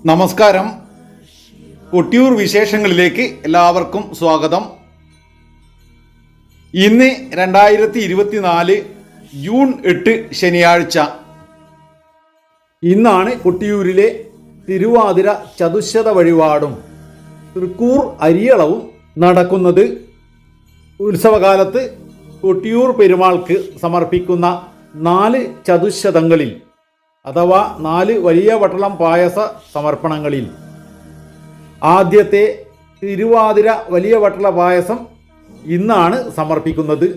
നമസ്കാരം. കൊട്ടിയൂർ വിശേഷങ്ങളിലേക്ക് എല്ലാവർക്കും സ്വാഗതം. ഇന്ന് 2024 ജൂൺ 8 ശനിയാഴ്ച. ഇന്നാണ് കൊട്ടിയൂരിലെ തിരുവാതിര ചതുശ്ശത വഴിപാടും തൃക്കൂർ അരിയളവും നടക്കുന്നത്. ഉത്സവകാലത്ത് കൊട്ടിയൂർ പെരുമാൾക്ക് സമർപ്പിക്കുന്ന 4 ചതുശ്ശതങ്ങളിൽ അഥവാ 4 വലിയ വട്ടളം പായസ സമർപ്പണങ്ങളിൽ ആദ്യത്തെ തിരുവാതിര വലിയ വട്ടള പായസം ഇന്നാണ് സമർപ്പിക്കുന്നത്.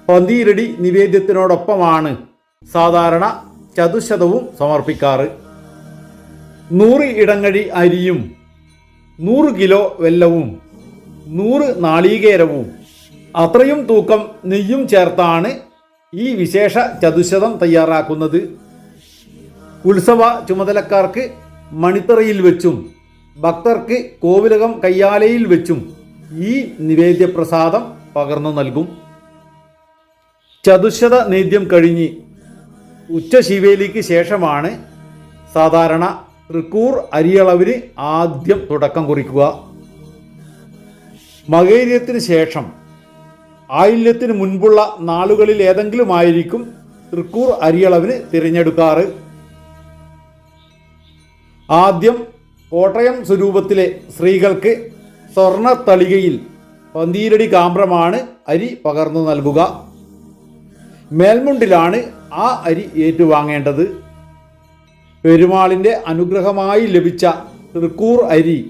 പന്തീരടി നിവേദ്യത്തിനോടൊപ്പമാണ് സാധാരണ ചതുശ്ശതവും സമർപ്പിക്കാറ്. 100 ഇടങ്ങഴി അരിയും 100 കിലോ വെല്ലവും 100 നാളികേരവും അത്രയും തൂക്കം നെയ്യും ചേർത്താണ് ഈ വിശേഷ ചതുശ്ശതം തയ്യാറാക്കുന്നത്. ഉത്സവ ചുമതലക്കാർക്ക് മണിത്തറയിൽ വെച്ചും ഭക്തർക്ക് കോവിലകം കയ്യാലയിൽ വെച്ചും ഈ നിവേദ്യപ്രസാദം പകർന്നു നൽകും. ചതുശ്ശത നേദ്യം കഴിഞ്ഞ് ഉച്ചശീവേലിക്ക് ശേഷമാണ് സാധാരണ തൃക്കൂർ അരിയളവിന് ആദ്യം തുടക്കം കുറിക്കുക. മകേര്യത്തിന് ശേഷം ആയില്യത്തിന് മുൻപുള്ള നാളുകളിൽ ഏതെങ്കിലുമായിരിക്കും തൃക്കൂർ അരിയളവിന് തിരഞ്ഞെടുക്കാറ്. ആദ്യം കോട്ടയം സ്വരൂപത്തിലെ സ്ത്രീകൾക്ക് സ്വർണ്ണ തളികയിൽ പന്തീരടി കാമ്പ്രമാണ് അരി പകർന്നു നൽകുക. മേൽമുണ്ടിലാണ് ആ അരി ഏറ്റുവാങ്ങേണ്ടത്. പെരുമാളിൻ്റെ അനുഗ്രഹമായി ലഭിച്ച തൃക്കൂർ അരി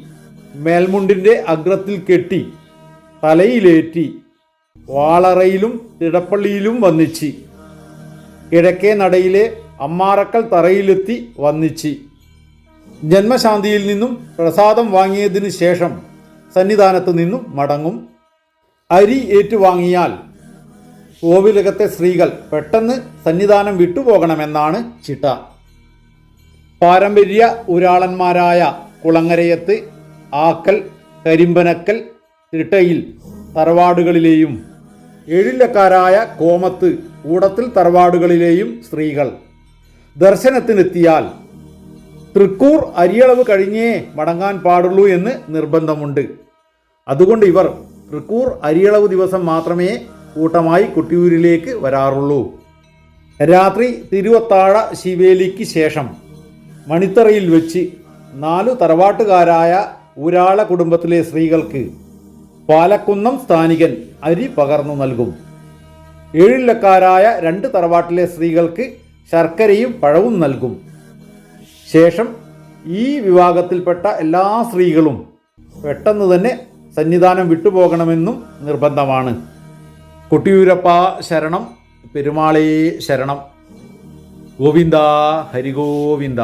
മേൽമുണ്ടിൻ്റെ അഗ്രത്തിൽ കെട്ടി തലയിലേറ്റി വാളറയിലും തിടപ്പള്ളിയിലും വന്നിച്ച് കിഴക്കേ നടയിലെ അമ്മാറക്കൽ തറയിലെത്തി വന്നിച്ച് ജന്മശാന്തിയിൽ നിന്നും പ്രസാദം വാങ്ങിയതിനു ശേഷം സന്നിധാനത്ത് നിന്നും മടങ്ങും. അരി ഏറ്റുവാങ്ങിയാൽ കോവിലകത്തെ സ്ത്രീകൾ പെട്ടെന്ന് സന്നിധാനം വിട്ടുപോകണമെന്നാണ് ചിട്ട. പാരമ്പര്യ ഊരാളന്മാരായ കുളങ്ങരയത്ത്, ആക്കൽ, കരിമ്പനക്കൽ, തിട്ടയിൽ തറവാടുകളിലെയും എഴില്ലക്കാരായ കോമത്ത്, കൂടത്തിൽ തറവാടുകളിലെയും സ്ത്രീകൾ ദർശനത്തിനെത്തിയാൽ തൃക്കൂർ അരിയളവ് കഴിഞ്ഞേ മടങ്ങാൻ പാടുള്ളൂ എന്ന് നിർബന്ധമുണ്ട്. അതുകൊണ്ട് ഇവർ തൃക്കൂർ അരിയളവ് ദിവസം മാത്രമേ കൂട്ടമായി കൊട്ടിയൂരിലേക്ക് വരാറുള്ളൂ. രാത്രി തിരുവത്താഴ ശിവേലിക്ക് ശേഷം മണിത്തറയിൽ വെച്ച് 4 തറവാട്ടുകാരായ ഊരാള കുടുംബത്തിലെ സ്ത്രീകൾക്ക് പാലക്കുന്നം സ്ഥാനികൻ അരി പകർന്നു നൽകും. ഏഴില്ലക്കാരായ 2 തറവാട്ടിലെ സ്ത്രീകൾക്ക് ശർക്കരയും പഴവും നൽകും. ശേഷം ഈ വിഭാഗത്തിൽപ്പെട്ട എല്ലാ സ്ത്രീകളും പെട്ടെന്ന് തന്നെ സന്നിധാനം വിട്ടുപോകണമെന്നും നിർബന്ധമാണ്. കൊട്ടിയൂരപ്പ ശരണം, പെരുമാളേ ശരണം. ഗോവിന്ദ ഹരിഗോവിന്ദ.